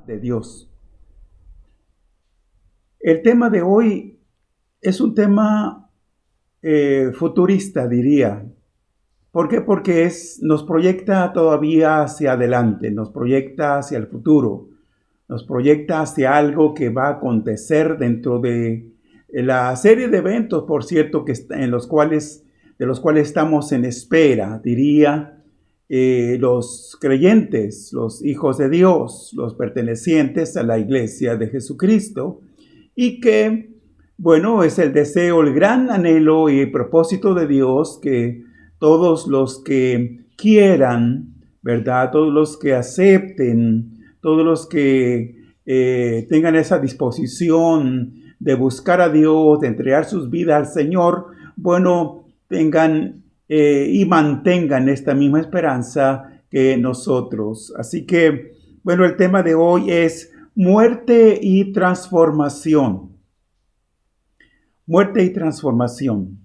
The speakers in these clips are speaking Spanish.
de Dios. El tema de hoy es un tema futurista, diría. ¿Por qué? Porque nos proyecta todavía hacia adelante, nos proyecta hacia el futuro, nos proyecta hacia algo que va a acontecer dentro de la serie de eventos, por cierto, de los cuales estamos en espera, diría, los creyentes, los hijos de Dios, los pertenecientes a la Iglesia de Jesucristo, y que, bueno, es el deseo, el gran anhelo y el propósito de Dios que todos los que quieran, ¿verdad? Todos los que acepten, todos los que tengan esa disposición de buscar a Dios, de entregar sus vidas al Señor, bueno, tengan y mantengan esta misma esperanza que nosotros. Así que, bueno, el tema de hoy es muerte y transformación. Muerte y transformación.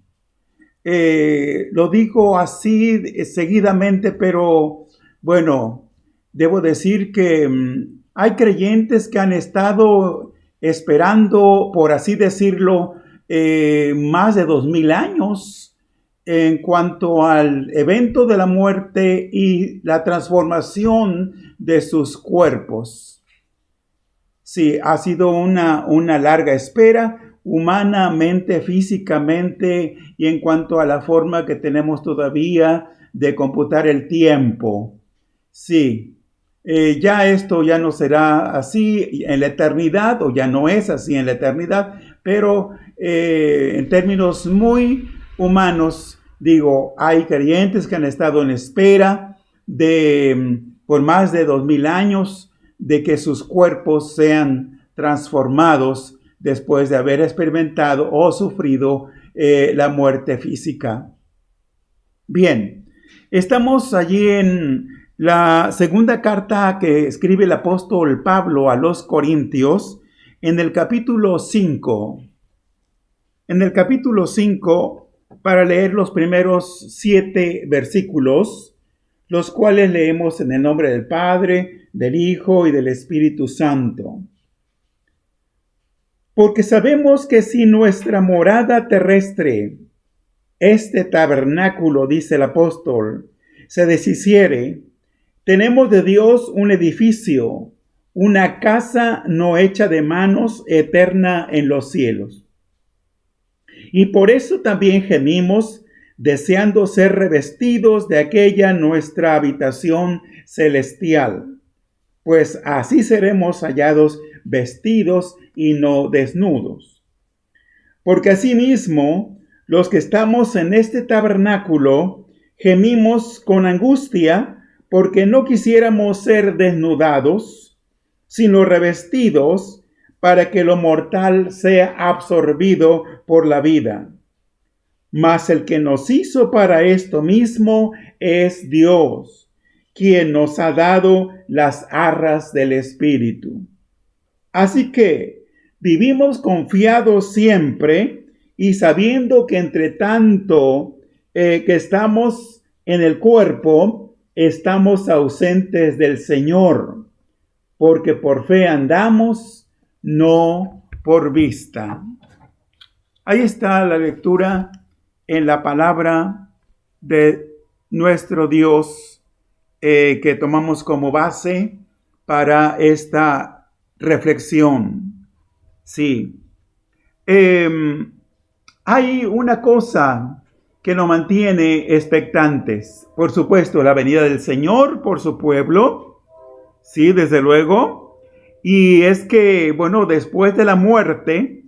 Lo digo así seguidamente, pero bueno, debo decir que hay creyentes que han estado esperando, por así decirlo, más de 2000 años en cuanto al evento de la muerte y la transformación de sus cuerpos. Sí, ha sido una larga espera, humanamente, físicamente, y en cuanto a la forma que tenemos todavía de computar el tiempo. Sí, ya esto ya no será así en la eternidad, o ya no es así en la eternidad, pero en términos muy humanos, digo, hay creyentes que han estado en espera por más de 2000 años de que sus cuerpos sean transformados después de haber experimentado o sufrido la muerte física. Bien, estamos allí en la segunda carta que escribe el apóstol Pablo a los Corintios, en el capítulo 5. En el capítulo 5, para leer los primeros 7 versículos, los cuales leemos en el nombre del Padre, del Hijo y del Espíritu Santo. Porque sabemos que si nuestra morada terrestre, este tabernáculo, dice el apóstol, se deshiciere, tenemos de Dios un edificio, una casa no hecha de manos, eterna en los cielos. Y por eso también gemimos, deseando ser revestidos de aquella nuestra habitación celestial, pues así seremos hallados vestidos y no desnudos. Porque asimismo, los que estamos en este tabernáculo, gemimos con angustia, porque no quisiéramos ser desnudados, sino revestidos, para que lo mortal sea absorbido por la vida. Mas el que nos hizo para esto mismo es Dios, quien nos ha dado las arras del Espíritu. Así que vivimos confiados siempre y sabiendo que entre tanto que estamos en el cuerpo, estamos ausentes del Señor, porque por fe andamos, no por vista. Ahí está la lectura en la palabra de nuestro Dios que tomamos como base para esta reflexión. Sí. Hay una cosa que nos mantiene expectantes. Por supuesto, la venida del Señor por su pueblo. Sí, desde luego. Y es que, bueno, después de la muerte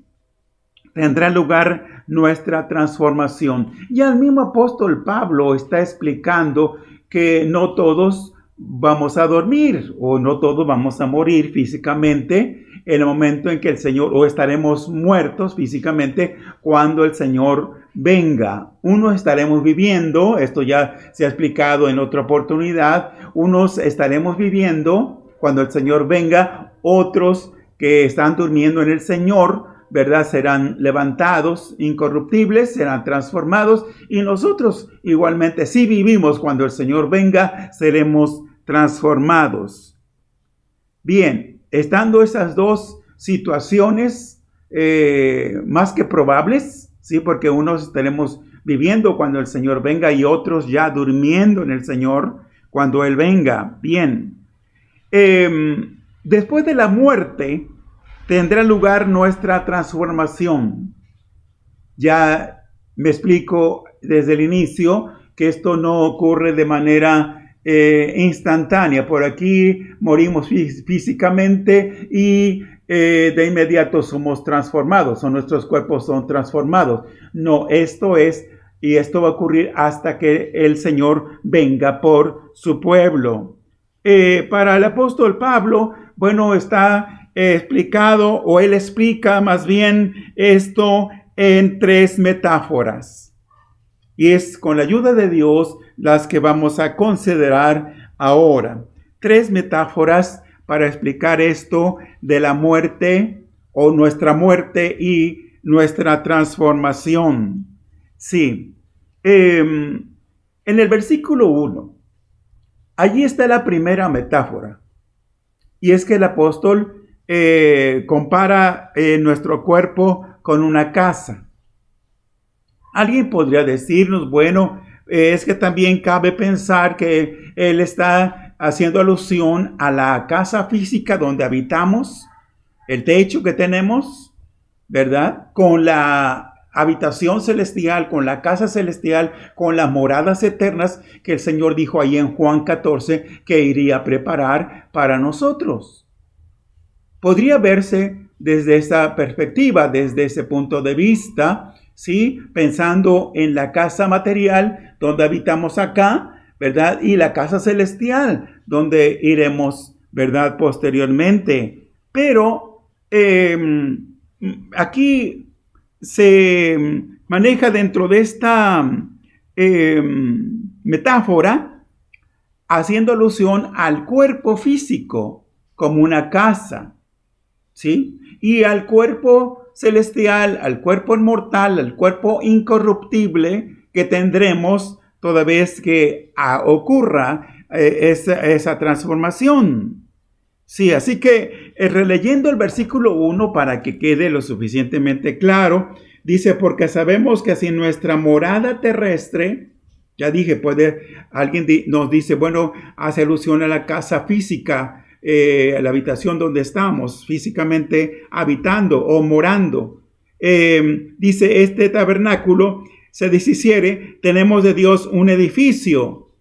tendrá lugar nuestra transformación. Y el mismo apóstol Pablo está explicando que no todos vamos a dormir o no todos vamos a morir físicamente en el momento en que el Señor, o estaremos muertos físicamente cuando el Señor venga. Unos estaremos viviendo, esto ya se ha explicado en otra oportunidad, unos estaremos viviendo cuando el Señor venga, otros que están durmiendo en el Señor, ¿verdad? Serán levantados, incorruptibles, serán transformados, y nosotros igualmente, si vivimos cuando el Señor venga, seremos transformados. Bien, estando esas dos situaciones más que probables, ¿sí? Porque unos estaremos viviendo cuando el Señor venga y otros ya durmiendo en el Señor cuando Él venga. Bien. Después de la muerte tendrá lugar nuestra transformación. Ya me explico desde el inicio que esto no ocurre de manera instantánea. Por aquí morimos físicamente y de inmediato somos transformados, o nuestros cuerpos son transformados. No, esto va a ocurrir hasta que el Señor venga por su pueblo. Para el apóstol Pablo, bueno, está explicado, o él explica más bien esto en 3 metáforas. Y es con la ayuda de Dios las que vamos a considerar ahora. 3 metáforas para explicar esto de la muerte o nuestra muerte y nuestra transformación. Sí, en el versículo 1, allí está la primera metáfora. Y es que el apóstol compara nuestro cuerpo con una casa. Alguien podría decirnos, bueno, es que también cabe pensar que él está haciendo alusión a la casa física donde habitamos, el techo que tenemos, ¿verdad? Con la habitación celestial, con la casa celestial, con las moradas eternas que el Señor dijo ahí en Juan 14 que iría a preparar para nosotros. Podría verse desde esa perspectiva, desde ese punto de vista, ¿sí? Pensando en la casa material donde habitamos acá, ¿verdad? Y la casa celestial donde iremos, ¿verdad? Posteriormente. Pero aquí se maneja dentro de esta metáfora haciendo alusión al cuerpo físico como una casa, ¿sí? Y al cuerpo celestial, al cuerpo inmortal, al cuerpo incorruptible que tendremos toda vez que ocurra esa transformación. Sí, así que releyendo el versículo 1 para que quede lo suficientemente claro, dice, porque sabemos que si nuestra morada terrestre, ya dije, alguien nos dice, bueno, hace alusión a la casa física, a la habitación donde estamos físicamente habitando o morando. Dice, este tabernáculo se deshiciere, tenemos de Dios un edificio,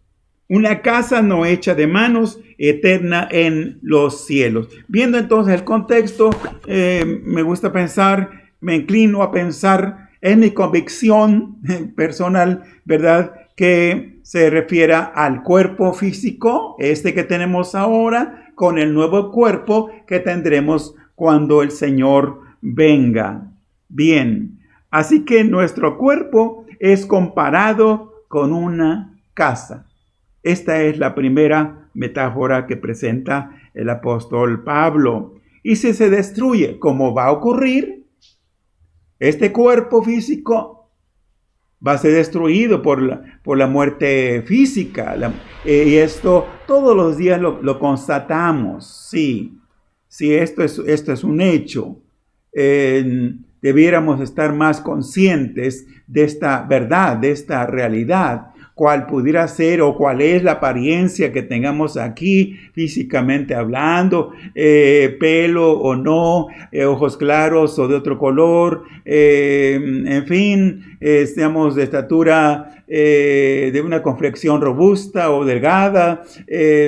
una casa no hecha de manos, eterna en los cielos. Viendo entonces el contexto, me gusta pensar, me inclino a pensar en mi convicción personal, ¿verdad? Que se refiere al cuerpo físico, este que tenemos ahora, con el nuevo cuerpo que tendremos cuando el Señor venga. Bien, así que nuestro cuerpo es comparado con una casa. Esta es la primera metáfora que presenta el apóstol Pablo. Y si se destruye, ¿cómo va a ocurrir? Este cuerpo físico va a ser destruido por la muerte física. Y esto todos los días lo constatamos. Sí, esto es un hecho. Debiéramos estar más conscientes de esta verdad, de esta realidad, cuál pudiera ser o cuál es la apariencia que tengamos aquí físicamente hablando, pelo o no, ojos claros o de otro color, en fin, seamos de estatura de una complexión robusta o delgada,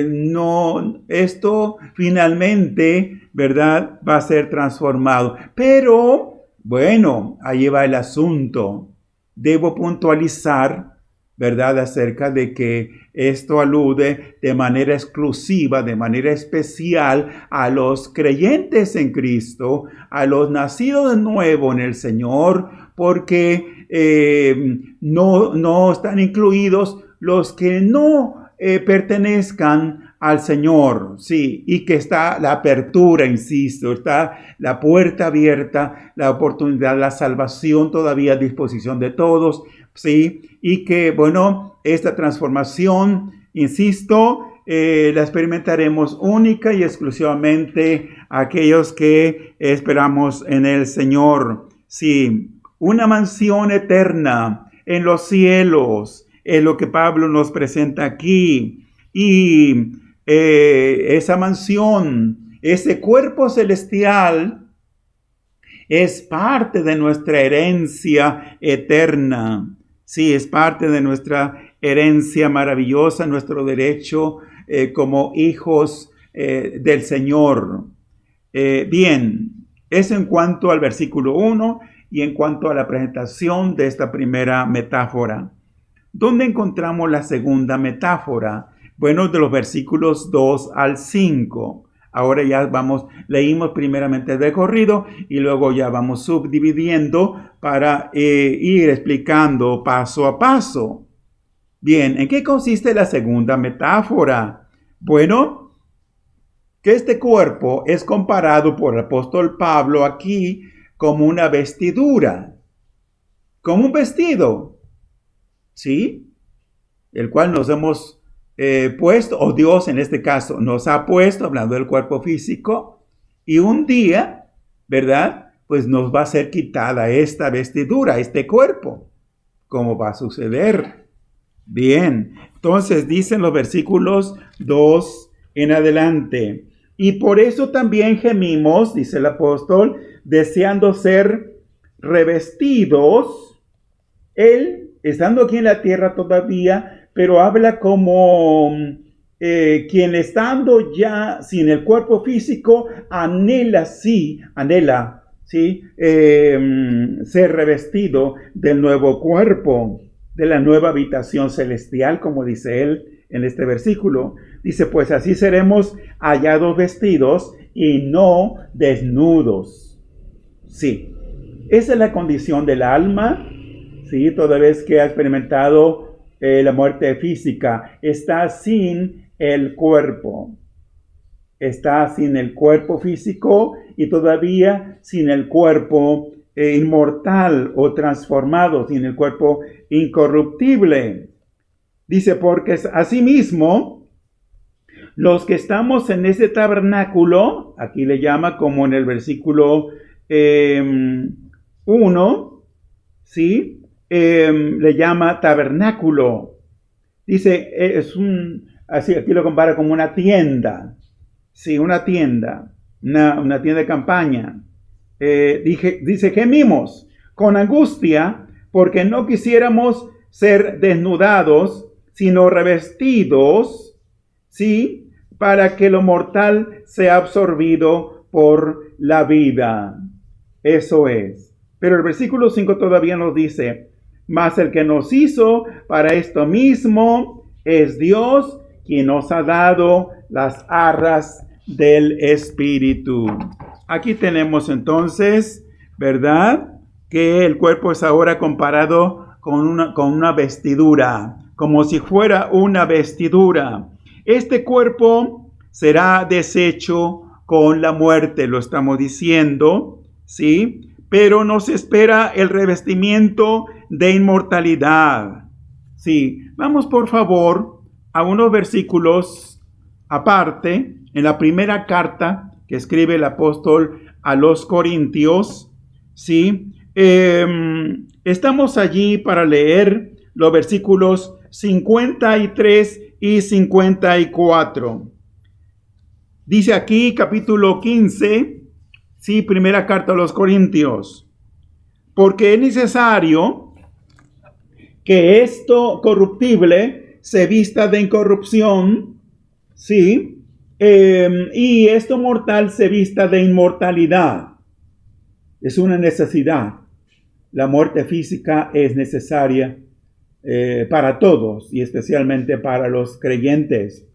no, esto finalmente, ¿verdad?, va a ser transformado. Pero, bueno, ahí va el asunto. Debo puntualizar, ¿verdad?, acerca de que esto alude de manera exclusiva, de manera especial a los creyentes en Cristo, a los nacidos de nuevo en el Señor, porque no están incluidos los que no pertenezcan al Señor, sí, y que está la apertura, insisto, está la puerta abierta, la oportunidad, la salvación todavía a disposición de todos, sí, y que, bueno, esta transformación, insisto, la experimentaremos única y exclusivamente aquellos que esperamos en el Señor. Sí, una mansión eterna en los cielos es lo que Pablo nos presenta aquí. Y esa mansión, ese cuerpo celestial, es parte de nuestra herencia eterna. Sí, es parte de nuestra herencia maravillosa, nuestro derecho como hijos del Señor. Bien, eso en cuanto al versículo 1 y en cuanto a la presentación de esta primera metáfora. ¿Dónde encontramos la segunda metáfora? Bueno, de los versículos 2 al 5. Ahora ya leímos primeramente de corrido y luego ya vamos subdividiendo para ir explicando paso a paso. Bien, ¿en qué consiste la segunda metáfora? Bueno, que este cuerpo es comparado por el apóstol Pablo aquí como una vestidura, como un vestido, ¿sí? El cual nos hemos puesto, o Dios en este caso nos ha puesto, hablando del cuerpo físico, y un día, ¿verdad? Pues nos va a ser quitada esta vestidura, este cuerpo. ¿Cómo va a suceder? Bien, entonces dicen los versículos 2 en adelante. Y por eso también gemimos, dice el apóstol, deseando ser revestidos, él, estando aquí en la tierra todavía, pero habla como quien estando ya sin el cuerpo físico, anhela, ¿sí? Ser revestido del nuevo cuerpo, de la nueva habitación celestial, como dice él en este versículo. Dice, pues así seremos hallados vestidos y no desnudos. Sí, esa es la condición del alma, sí, toda vez que ha experimentado la muerte física, está sin el cuerpo. Está sin el cuerpo físico y todavía sin el cuerpo inmortal o transformado, sin el cuerpo incorruptible. Dice, porque asimismo, los que estamos en ese tabernáculo, aquí le llama como en el versículo 1, ¿sí? Le llama tabernáculo. Dice, así aquí lo compara como una tienda. Sí, una tienda de campaña. Dice, gemimos con angustia porque no quisiéramos ser desnudados, sino revestidos, ¿sí? Para que lo mortal sea absorbido por la vida. Eso es. Pero el versículo 5 todavía nos dice, mas el que nos hizo para esto mismo es Dios, quien nos ha dado las arras del Espíritu. Aquí tenemos entonces, ¿verdad? Que el cuerpo es ahora comparado con una vestidura, como si fuera una vestidura. Este cuerpo será deshecho con la muerte, lo estamos diciendo, ¿sí? Pero nos espera el revestimiento de inmortalidad. Sí, vamos por favor a unos versículos aparte, en la primera carta que escribe el apóstol a los Corintios, ¿sí? Estamos allí para leer los versículos 53 y 54. Dice aquí, capítulo 15, sí, primera carta a los Corintios. Porque es necesario que esto corruptible se vista de incorrupción, sí, y esto mortal se vista de inmortalidad. Es una necesidad. La muerte física es necesaria para todos y especialmente para los creyentes,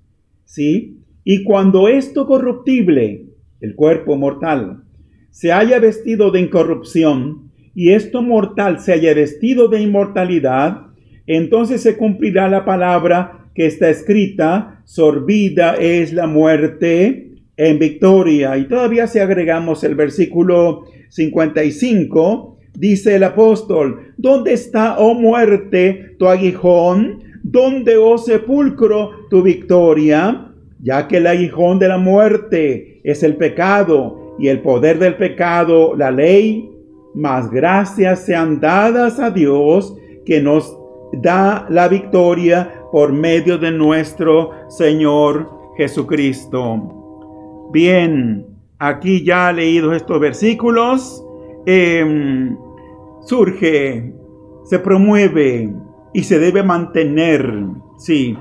¿sí? Y cuando esto corruptible, el cuerpo mortal, se haya vestido de incorrupción y esto mortal se haya vestido de inmortalidad, entonces se cumplirá la palabra que está escrita, sorbida es la muerte en victoria. Y todavía si agregamos el versículo 55, dice el apóstol, ¿dónde está, oh muerte, tu aguijón? ¿Dónde, oh sepulcro, tu victoria? Ya que el aguijón de la muerte es el pecado y el poder del pecado, la ley, mas gracias sean dadas a Dios que nos da la victoria por medio de nuestro Señor Jesucristo. Bien, aquí ya leídos estos versículos, se promueve y se debe mantener, sí,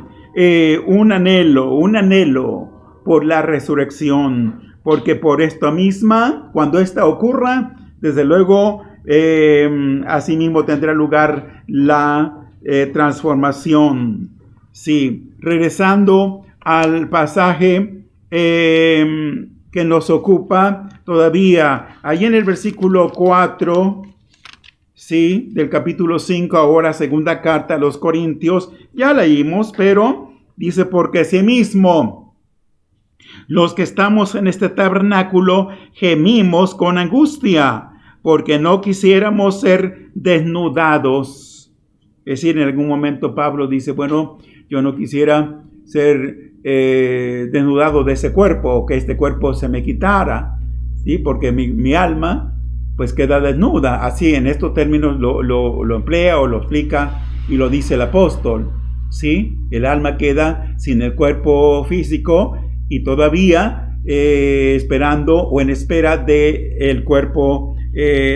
un anhelo por la resurrección, porque por esto misma, cuando esta ocurra, desde luego, asimismo tendrá lugar la transformación. Sí, regresando al pasaje que nos ocupa todavía, ahí en el versículo 4, sí, del capítulo 5, ahora segunda carta a los Corintios, ya leímos, pero dice, porque asimismo los que estamos en este tabernáculo gemimos con angustia, porque no quisiéramos ser desnudados. Es decir, en algún momento Pablo dice, bueno, yo no quisiera ser desnudado de ese cuerpo, o que este cuerpo se me quitara, ¿sí? Porque mi alma pues queda desnuda. Así en estos términos lo emplea o lo explica y lo dice el apóstol, ¿sí? El alma queda sin el cuerpo físico y todavía esperando o en espera de el cuerpo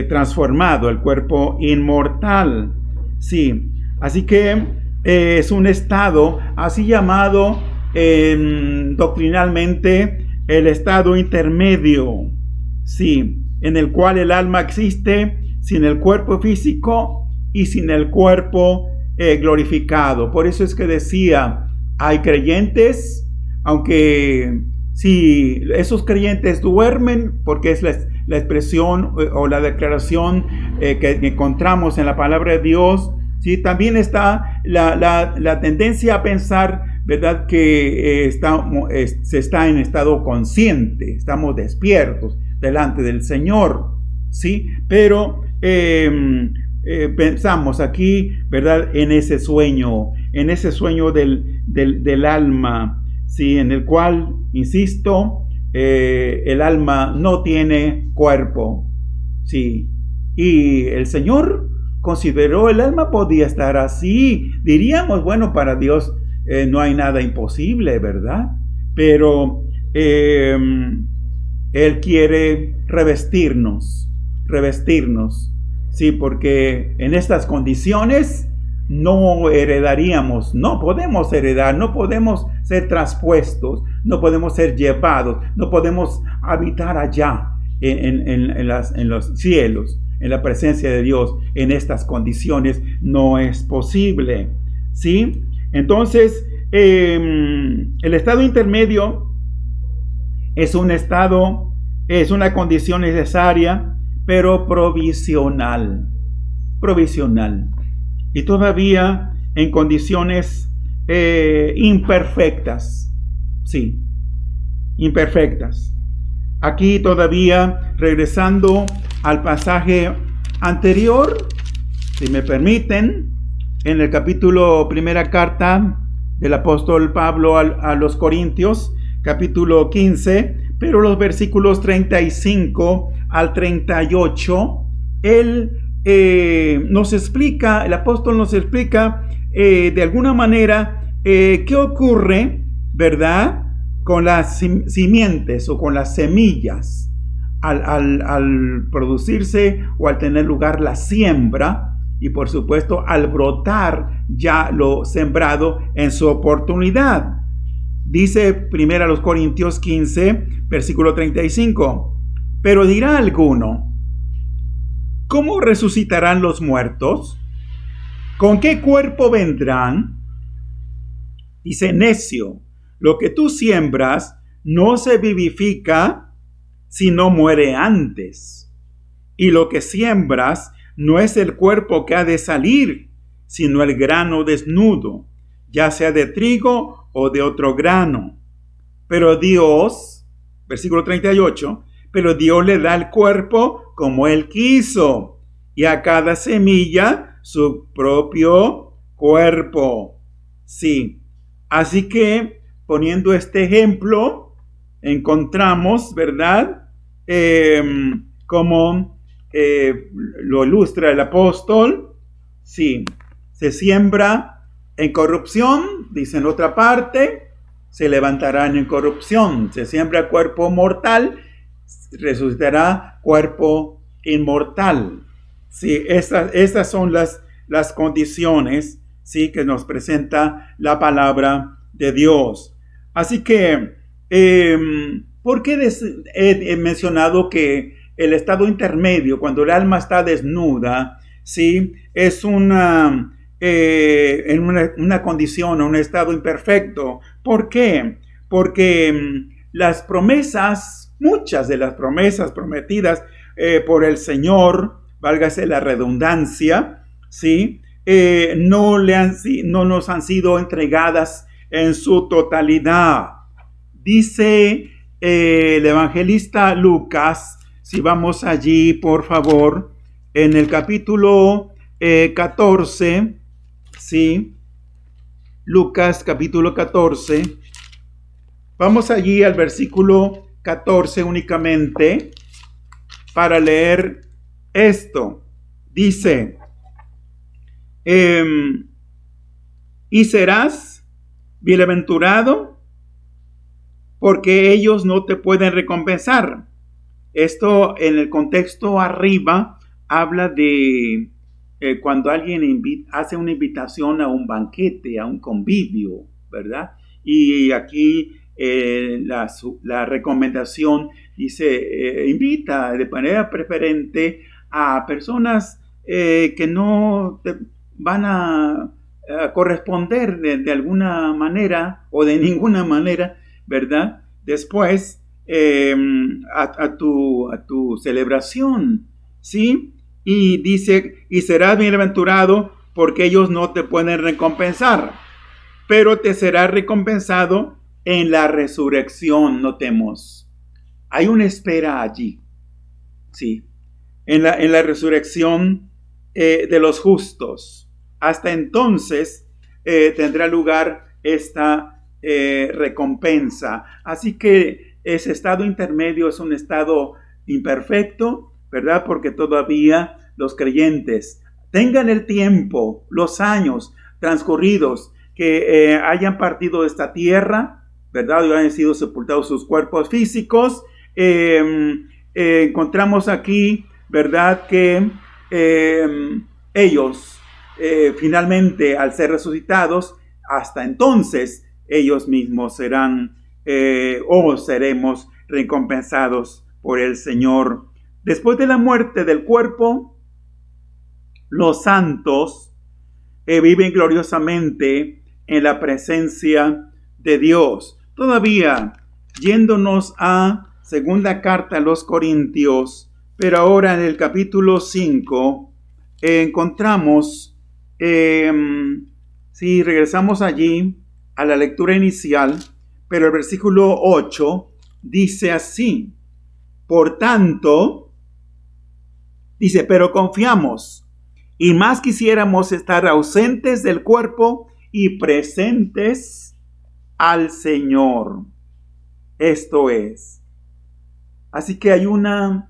transformado, el cuerpo inmortal, sí. Así que es un estado así llamado doctrinalmente el estado intermedio, sí, en el cual el alma existe sin el cuerpo físico y sin el cuerpo glorificado. Por eso es que decía, hay creyentes, aunque si esos creyentes duermen, porque es la expresión o la declaración que encontramos en la palabra de Dios, ¿sí? También está la tendencia a pensar, ¿verdad?, que se está en estado consciente, estamos despiertos delante del Señor, ¿sí? Pero pensamos aquí, ¿verdad?, en ese sueño del alma, ¿sí? En el cual, insisto, el alma no tiene cuerpo, ¿sí? Y el Señor consideró el alma podía estar así. Diríamos, bueno, para Dios no hay nada imposible, ¿verdad? Pero Él quiere revestirnos, sí, porque en estas condiciones no heredaríamos, no podemos heredar, no podemos ser traspuestos, no podemos ser llevados, no podemos habitar allá en los cielos, en la presencia de Dios. En estas condiciones no es posible, ¿sí? Entonces, el estado intermedio es una condición necesaria, pero provisional, y todavía en condiciones imperfectas, sí, imperfectas. Aquí todavía, regresando al pasaje anterior, si me permiten, en el capítulo primera carta del apóstol Pablo a los Corintios, capítulo 15, pero los versículos 35 al 38, el apóstol nos explica de alguna manera qué ocurre, ¿verdad?, con las simientes o con las semillas al producirse o al tener lugar la siembra, y por supuesto al brotar ya lo sembrado en su oportunidad. Dice 1 Corintios 15, versículo 35, pero dirá alguno, ¿cómo resucitarán los muertos? ¿Con qué cuerpo vendrán? Dice, necio, lo que tú siembras no se vivifica si no muere antes. Y lo que siembras no es el cuerpo que ha de salir, sino el grano desnudo, ya sea de trigo o de otro grano. Pero Dios, versículo 38, pero Dios le da el cuerpo como Él quiso, y a cada semilla su propio cuerpo. Sí, así que poniendo este ejemplo, encontramos, ¿verdad? Como lo ilustra el apóstol, sí, se siembra en corrupción, dice en otra parte, se levantarán en corrupción, se siembra cuerpo mortal, resucitará cuerpo inmortal. Sí, estas son las condiciones, sí, que nos presenta la palabra de Dios. Así que, ¿por qué he mencionado que el estado intermedio, cuando el alma está desnuda, sí, es en una condición, un estado imperfecto? ¿Por qué? Porque las promesas, muchas de las promesas prometidas por el Señor, válgase la redundancia, ¿sí? No nos han sido entregadas en su totalidad. Dice el evangelista Lucas, si vamos allí, por favor, en el capítulo 14, ¿sí? Lucas capítulo 14, vamos allí al versículo 14 únicamente para leer esto. Dice, y serás bienaventurado porque ellos no te pueden recompensar. Esto en el contexto arriba habla de cuando alguien hace una invitación a un banquete, a un convivio, ¿verdad? Y aquí la recomendación dice, invita de manera preferente a personas que no te van a corresponder de alguna manera o de ninguna manera, ¿verdad? Después a tu celebración, ¿sí? Y dice, y serás bienaventurado porque ellos no te pueden recompensar, pero te será recompensado en la resurrección. Notemos, hay una espera allí, ¿sí? En la resurrección de los justos. Hasta entonces tendrá lugar esta recompensa. Así que ese estado intermedio es un estado imperfecto, ¿verdad? Porque todavía los creyentes tengan el tiempo, los años transcurridos, que hayan partido de esta tierra, ¿verdad? Y hayan sido sepultados sus cuerpos físicos. Encontramos aquí, ¿verdad? Que ellos finalmente, al ser resucitados, hasta entonces ellos mismos serán o seremos recompensados por el Señor. Después de la muerte del cuerpo, los santos viven gloriosamente en la presencia de Dios. Todavía yéndonos a segunda carta a los Corintios, pero ahora en el capítulo 5 encontramos, si regresamos allí a la lectura inicial, pero el versículo 8 dice así, por tanto, dice, pero confiamos, y más quisiéramos estar ausentes del cuerpo y presentes al Señor. Esto es. Así que hay una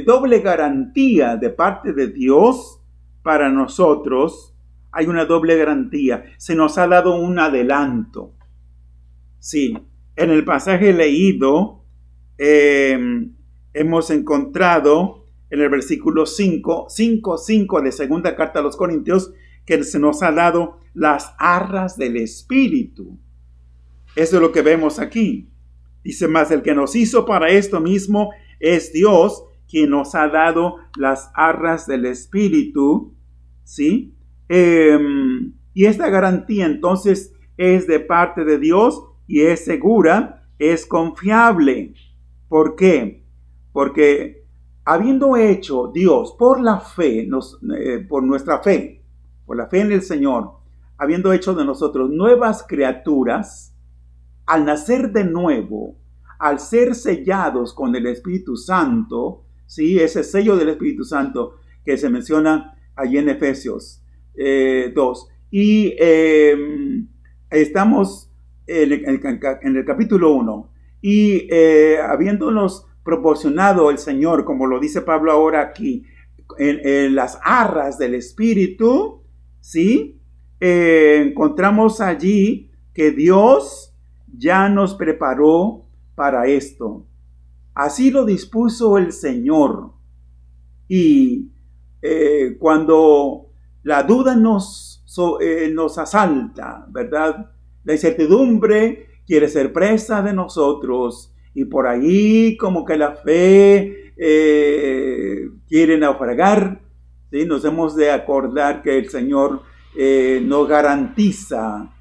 doble garantía de parte de Dios para nosotros. Hay una doble garantía. Se nos ha dado un adelanto. Sí, en el pasaje leído hemos encontrado en el versículo 5 de segunda carta a los Corintios que se nos ha dado las arras del Espíritu. Eso es lo que vemos aquí. Dice, más el que nos hizo para esto mismo es Dios, quien nos ha dado las arras del Espíritu, ¿sí? Y esta garantía entonces es de parte de Dios y es segura, es confiable. ¿Por qué? Porque habiendo hecho Dios por la fe, por nuestra fe, por la fe en el Señor, habiendo hecho de nosotros nuevas criaturas, al nacer de nuevo, al ser sellados con el Espíritu Santo, ¿sí? Ese sello del Espíritu Santo que se menciona allí en Efesios 2. Y estamos en el capítulo 1. y habiéndonos proporcionado el Señor, como lo dice Pablo ahora aquí, en las arras del Espíritu, ¿sí? Encontramos allí que Dios ya nos preparó para esto. Así lo dispuso el Señor. Y cuando la duda nos asalta, ¿verdad? La incertidumbre quiere ser presa de nosotros y por ahí como que la fe quiere naufragar, ¿sí? Nos hemos de acordar que el Señor nos garantiza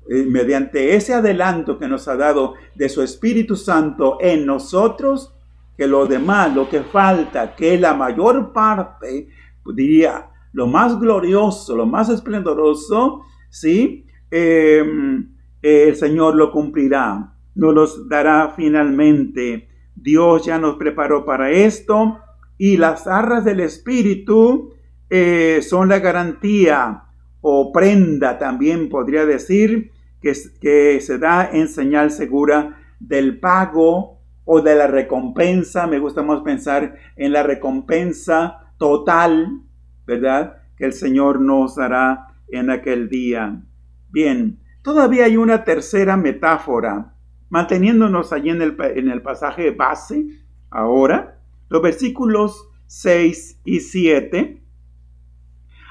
mediante ese adelanto que nos ha dado de su Espíritu Santo en nosotros, que lo demás, lo que falta, que la mayor parte, diría, lo más glorioso, lo más esplendoroso, ¿sí? El Señor lo cumplirá, nos los dará finalmente. Dios ya nos preparó para esto y las arras del Espíritu son la garantía o prenda, también podría decir, que se da en señal segura del pago o de la recompensa. Me gusta más pensar en la recompensa total, ¿verdad?, que el Señor nos dará en aquel día. Bien, todavía hay una tercera metáfora, manteniéndonos allí en el pasaje base, ahora, los versículos 6 y 7,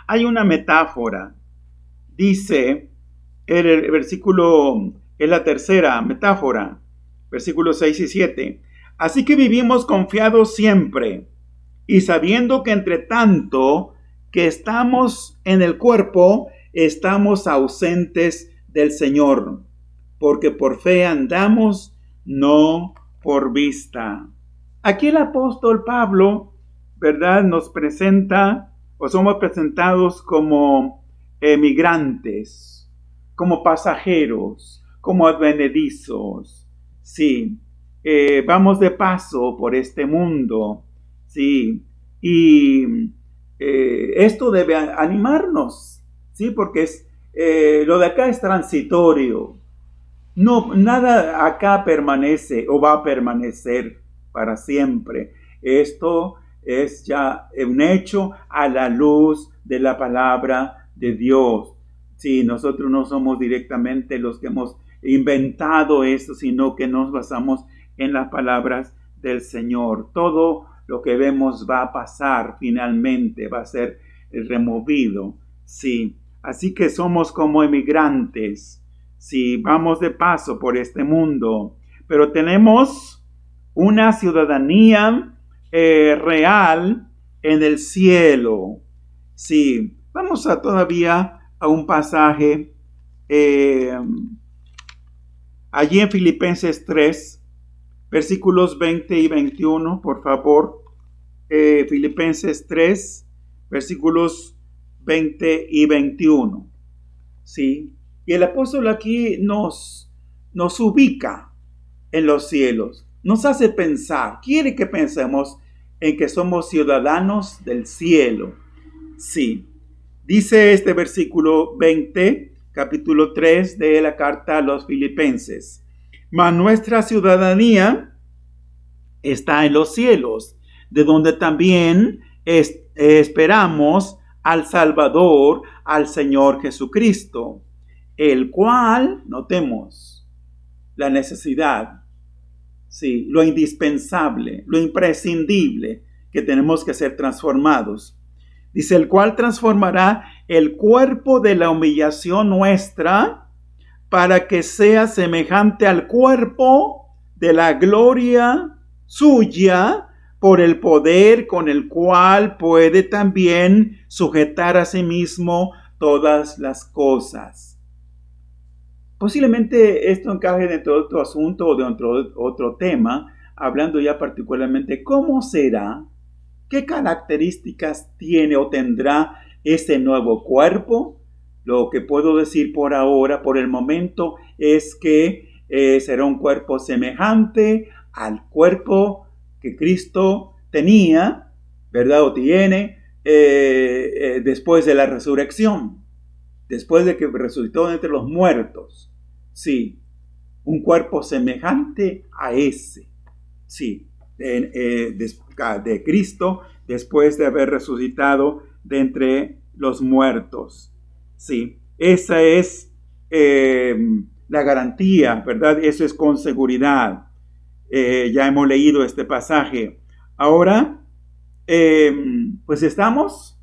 hay una metáfora. Dice, el versículo, es la tercera metáfora, versículos 6 y 7. Así que vivimos confiados siempre, y sabiendo que entre tanto que estamos en el cuerpo, estamos ausentes del Señor, porque por fe andamos, no por vista. Aquí el apóstol Pablo, ¿verdad?, nos presenta, o somos presentados como emigrantes, como pasajeros, como advenedizos. Sí, vamos de paso por este mundo, sí, y esto debe animarnos, sí, porque lo de acá es transitorio. No, nada acá permanece o va a permanecer para siempre. Esto es ya un hecho a la luz de la palabra de Dios. Sí, nosotros no somos directamente los que hemos inventado esto, sino que nos basamos en las palabras del Señor. Todo lo que vemos va a pasar finalmente, va a ser removido. Sí, así que somos como emigrantes. Sí, vamos de paso por este mundo, pero tenemos una ciudadanía real en el cielo. Sí, vamos todavía a un pasaje allí en Filipenses 3, versículos 20 y 21, por favor. Filipenses 3, versículos 20 y 21. Sí. Y el apóstol aquí nos ubica en los cielos, nos hace pensar, quiere que pensemos en que somos ciudadanos del cielo. Sí, dice este versículo 20, capítulo 3 de la carta a los Filipenses: mas nuestra ciudadanía está en los cielos, de donde también esperamos al Salvador, al Señor Jesucristo, el cual, notemos, la necesidad, sí, lo indispensable, lo imprescindible, que tenemos que ser transformados. Dice, el cual transformará el cuerpo de la humillación nuestra para que sea semejante al cuerpo de la gloria suya, por el poder con el cual puede también sujetar a sí mismo todas las cosas. Posiblemente esto encaje dentro de otro asunto o dentro de otro tema, hablando ya particularmente cómo será, qué características tiene o tendrá este nuevo cuerpo. Lo que puedo decir por ahora, por el momento, es que será un cuerpo semejante al cuerpo que Cristo tenía, ¿verdad? O tiene después de la resurrección, después de que resucitó entre los muertos. Sí, un cuerpo semejante a ese, sí, de Cristo después de haber resucitado de entre los muertos. Sí, esa es la garantía, ¿verdad? Eso es con seguridad. Ya hemos leído este pasaje. Ahora, pues estamos,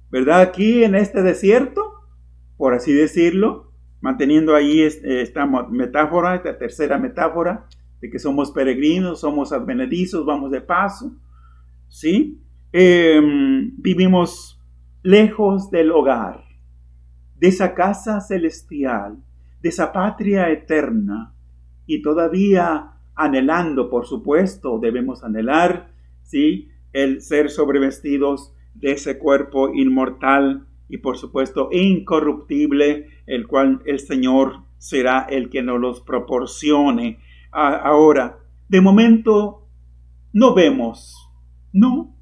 ¿verdad? Aquí en este desierto, por así decirlo, manteniendo ahí esta metáfora, esta tercera metáfora, de que somos peregrinos, somos advenedizos, vamos de paso, ¿sí? Vivimos lejos del hogar, de esa casa celestial, de esa patria eterna, y todavía anhelando, por supuesto, debemos anhelar, ¿sí?, el ser sobrevestidos de ese cuerpo inmortal y, por supuesto, incorruptible, el cual el Señor será el que nos los proporcione. Ahora, de momento, no vemos, no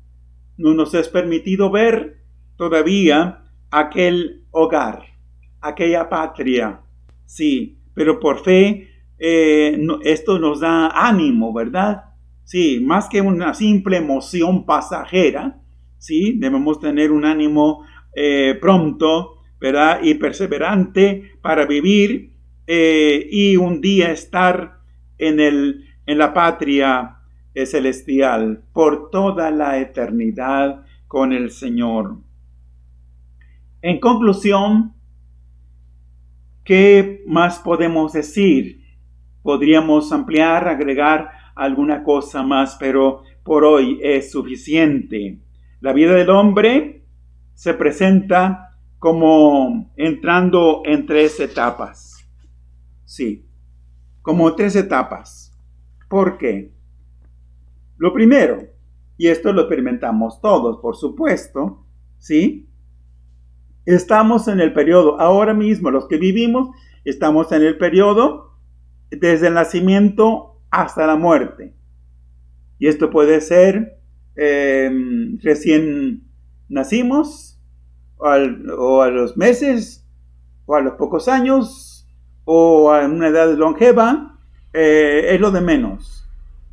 nos es permitido ver todavía aquel hogar, aquella patria, sí, pero por fe esto nos da ánimo, ¿verdad? Sí, más que una simple emoción pasajera, sí, debemos tener un ánimo pronto, ¿verdad? Y perseverante para vivir y un día estar en la patria celestial por toda la eternidad con el Señor. En conclusión, ¿qué más podemos decir? Podríamos ampliar, agregar alguna cosa más, pero por hoy es suficiente. La vida del hombre se presenta como entrando en 3 etapas. Sí, como 3 etapas. ¿Por qué? Lo primero, y esto lo experimentamos todos, por supuesto, ¿sí? Estamos en el periodo, ahora mismo los que vivimos, estamos en el periodo desde el nacimiento hasta la muerte. Y esto puede ser recién nacimos, o a los meses, o a los pocos años, o a una edad longeva, es lo de menos,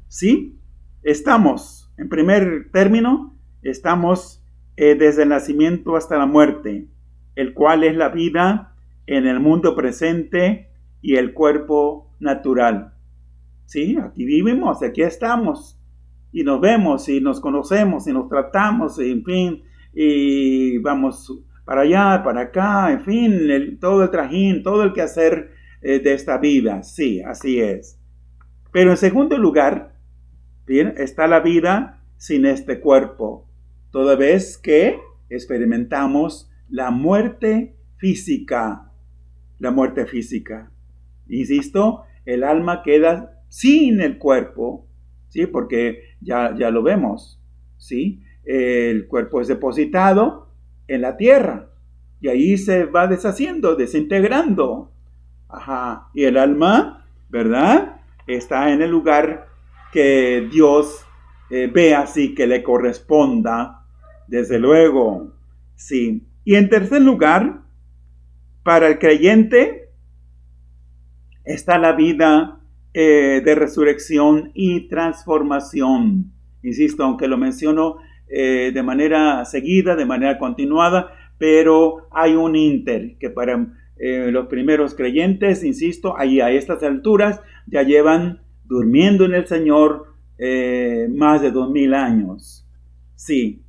¿sí? Estamos, en primer término, estamos desde el nacimiento hasta la muerte, el cual es la vida en el mundo presente y el cuerpo natural. Sí, aquí vivimos, aquí estamos, y nos vemos, y nos conocemos, y nos tratamos, y en fin, y vamos para allá, para acá, en fin, todo el trajín, todo el quehacer de esta vida. Sí, así es. Pero en segundo lugar, bien, está la vida sin este cuerpo, toda vez que experimentamos la muerte física. La muerte física. Insisto, el alma queda sin el cuerpo, ¿sí? Porque ya lo vemos, ¿sí? El cuerpo es depositado en la tierra y ahí se va deshaciendo, desintegrando. Ajá. Y el alma, ¿verdad?, está en el lugar que Dios ve así que le corresponda, desde luego, sí. Y en tercer lugar, para el creyente está la vida de resurrección y transformación. Insisto, aunque lo menciono de manera seguida, de manera continuada, pero hay un inter que para los primeros creyentes, insisto, ahí a estas alturas ya llevan durmiendo en el Señor más de 2000 años. Sí,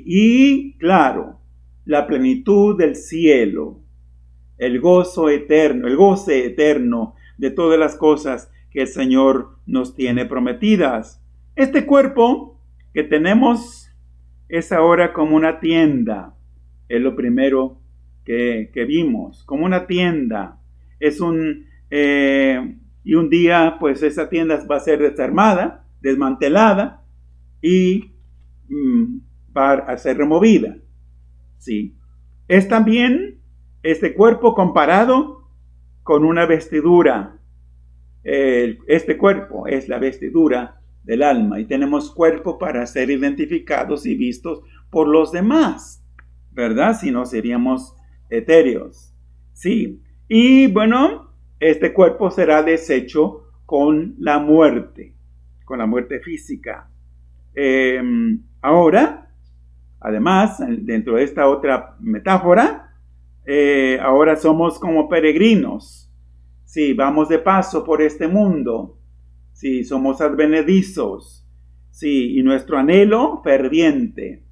y claro, la plenitud del cielo, el gozo eterno, el goce eterno de todas las cosas que el Señor nos tiene prometidas. Este cuerpo que tenemos es ahora como una tienda, es lo primero que vimos, como una tienda. Es y un día pues esa tienda va a ser desarmada, desmantelada y va a ser removida. Sí. Es también este cuerpo comparado con una vestidura. Este cuerpo es la vestidura del alma y tenemos cuerpo para ser identificados y vistos por los demás, ¿verdad? Si no seríamos etéreos. Sí. Y bueno, este cuerpo será deshecho con la muerte física. Ahora, además, dentro de esta otra metáfora, ahora somos como peregrinos. Sí, vamos de paso por este mundo. Sí, somos advenedizos. Sí, y nuestro anhelo ferviente.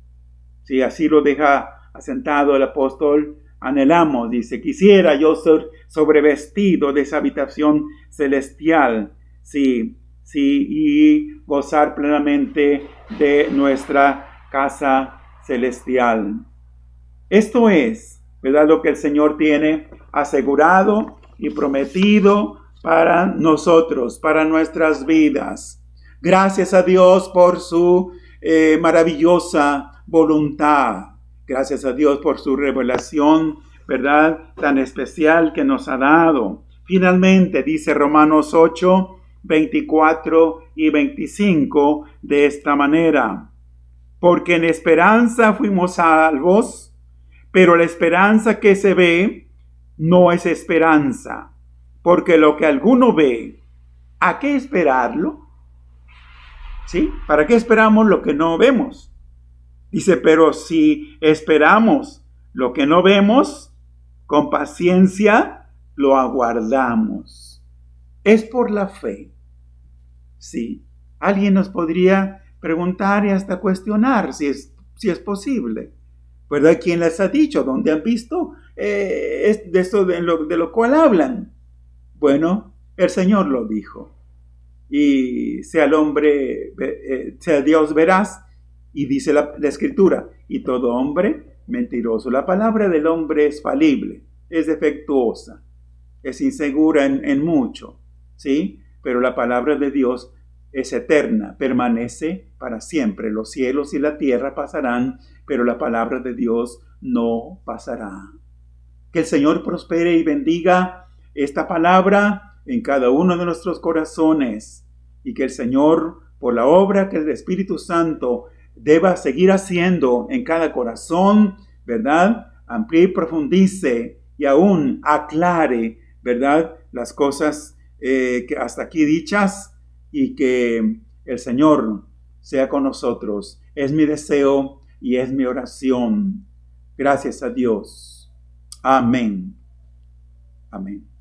Sí, así lo deja asentado el apóstol. Anhelamos, dice, quisiera yo ser sobrevestido de esa habitación celestial. Sí, sí, y gozar plenamente de nuestra casa celestial. Esto es, ¿verdad?, lo que el Señor tiene asegurado y prometido para nosotros, para nuestras vidas. Gracias a Dios por su maravillosa voluntad. Gracias a Dios por su revelación, ¿verdad?, tan especial que nos ha dado. Finalmente, dice Romanos 8, 24 y 25 de esta manera. Porque en esperanza fuimos salvos, pero la esperanza que se ve no es esperanza. Porque lo que alguno ve, ¿a qué esperarlo? ¿Sí? ¿Para qué esperamos lo que no vemos? Dice, pero si esperamos lo que no vemos, con paciencia lo aguardamos. Es por la fe. Sí. Alguien nos podría preguntar y hasta cuestionar si es posible. ¿Verdad? ¿Quién les ha dicho? ¿Dónde han visto de esto de lo cual hablan? Bueno, el Señor lo dijo. Y sea el hombre, sea Dios veraz, y dice la Escritura, y todo hombre mentiroso. La palabra del hombre es falible, es defectuosa, es insegura en mucho, ¿sí? Pero la palabra de Dios es eterna, permanece para siempre. Los cielos y la tierra pasarán, pero la palabra de Dios no pasará. Que el Señor prospere y bendiga esta palabra en cada uno de nuestros corazones, y que el Señor, por la obra que el Espíritu Santo deba seguir haciendo en cada corazón, ¿verdad?, amplíe y profundice y aún aclare, ¿verdad?, las cosas que hasta aquí dichas, y que el Señor sea con nosotros. Es mi deseo y es mi oración. Gracias a Dios. Amén. Amén.